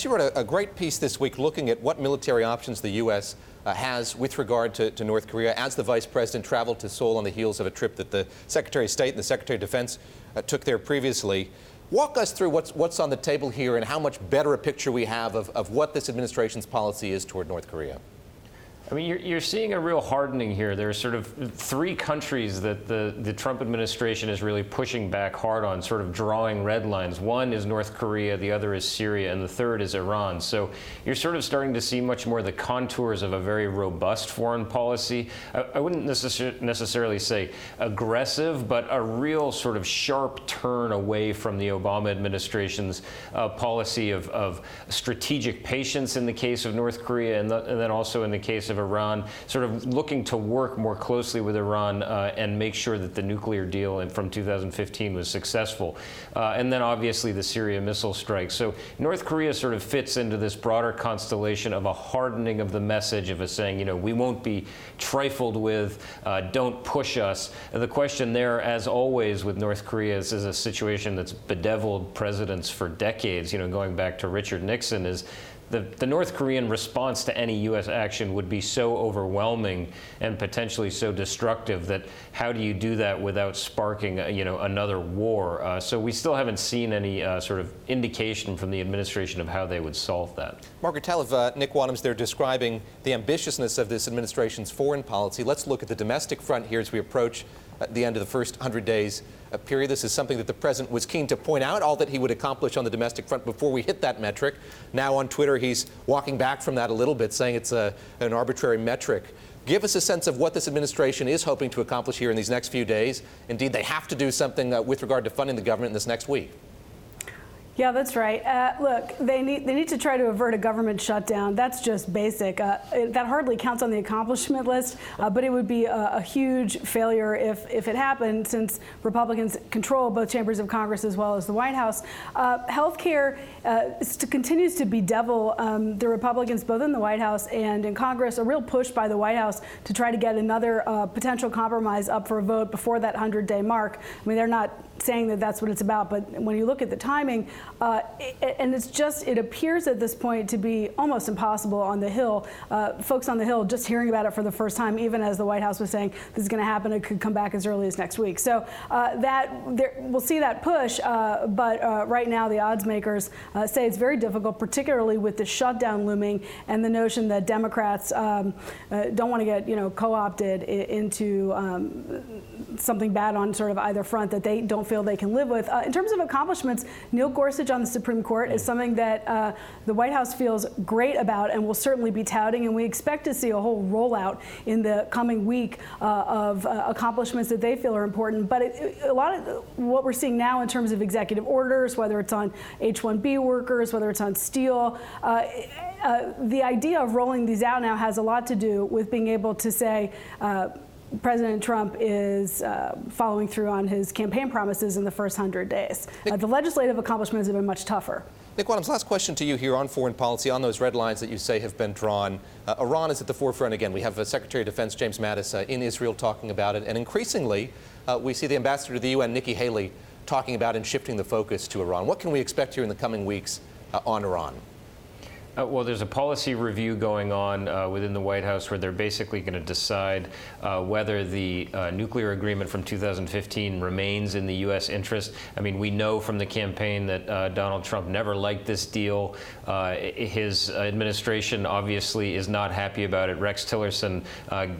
You wrote a great piece this week looking at what military options the U.S. Has with regard to North Korea as the Vice President traveled to Seoul on the heels of a trip that the Secretary of State and the Secretary of Defense took there previously. Walk us through what's on the table here and how much better a picture we have of what this administration's policy is toward North Korea. I mean, you're seeing a real hardening here. There are sort of three countries that the Trump administration is really pushing back hard on, sort of drawing red lines. One is North Korea, the other is Syria, and the third is Iran. So you're sort of starting to see much more the contours of a very robust foreign policy. I wouldn't necessarily say aggressive, but a real sort of sharp turn away from the Obama administration's policy of strategic patience in the case of North Korea, and then also in the case of Iran, sort of looking to work more closely with Iran and make sure that the nuclear deal from 2015 was successful. And then obviously the Syria missile strike. So North Korea sort of fits into this broader constellation of a hardening of the message of saying, you know, we won't be trifled with, don't push us. And the question there, as always with North Korea, is a situation that's bedeviled presidents for decades, you know, going back to Richard Nixon, is the North Korean response to any U.S. action would be so overwhelming and potentially so destructive that how do you do that without sparking, another war? So we still haven't seen any sort of indication from the administration of how they would solve that. Margaret, Talev, Nick Wadhams, they're describing the ambitiousness of this administration's foreign policy. Let's look at the domestic front here as we approach the end of the first 100 days period. This is something that the president was keen to point out, all that he would accomplish on the domestic front before we hit that metric. Now on Twitter, he's walking back from that a little bit, saying it's an arbitrary metric. Give us a sense of what this administration is hoping to accomplish here in these next few days. Indeed, they have to do something with regard to funding the government in this next week. Yeah, that's right. Look, they need to try to avert a government shutdown. That's just basic. That hardly counts on the accomplishment list, but it would be a huge failure if it happened, since Republicans control both chambers of Congress as well as the White House. Healthcare continues to bedevil the Republicans both in the White House and in Congress. A real push by the White House to try to get another potential compromise up for a vote before that 100-day mark. I mean, they're not saying that that's what it's about, but when you look at the timing, and it appears at this point to be almost impossible on the Hill. Folks on the Hill just hearing about it for the first time, even as the White House was saying this is going to happen, it could come back as early as next week. So we'll see that push, but right now the odds makers say it's very difficult, particularly with the shutdown looming and the notion that Democrats don't want to get co-opted into something bad on sort of either front that they don't feel they can live with. In terms of accomplishments, Neil Gorsuch on the Supreme Court is something that the White House feels great about and will certainly be touting, and we expect to see a whole rollout in the coming week of accomplishments that they feel are important. But a lot of what we're seeing now in terms of executive orders, whether it's on H-1B workers, whether it's on steel, the idea of rolling these out now has a lot to do with being able to say President Trump is following through on his campaign promises in the first 100 days. The legislative accomplishments have been much tougher. Nick Wadhams, last question to you here on foreign policy, on those red lines that you say have been drawn. Iran is at the forefront again. We have Secretary of Defense James Mattis in Israel talking about it, and increasingly we see the ambassador to the UN, Nikki Haley, talking about and shifting the focus to Iran. What can we expect here in the coming weeks on Iran? Well, there's a policy review going on within the White House where they're basically going to decide whether the nuclear agreement from 2015 remains in the U.S. interest. I mean, we know from the campaign that Donald Trump never liked this deal. His administration obviously is not happy about it. Rex Tillerson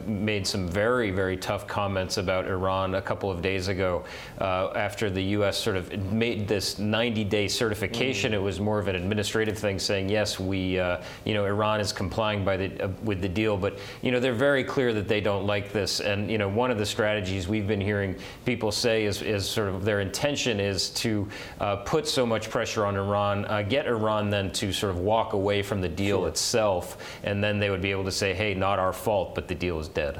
made some very, very tough comments about Iran a couple of days ago after the U.S. sort of made this 90-day certification. It was more of an administrative thing, saying, yes, Iran is complying with the deal, but they're very clear that they don't like this. And one of the strategies we've been hearing people say is sort of their intention is to put so much pressure on Iran, get Iran then to sort of walk away from the deal itself, and then they would be able to say, hey, not our fault, but the deal is dead.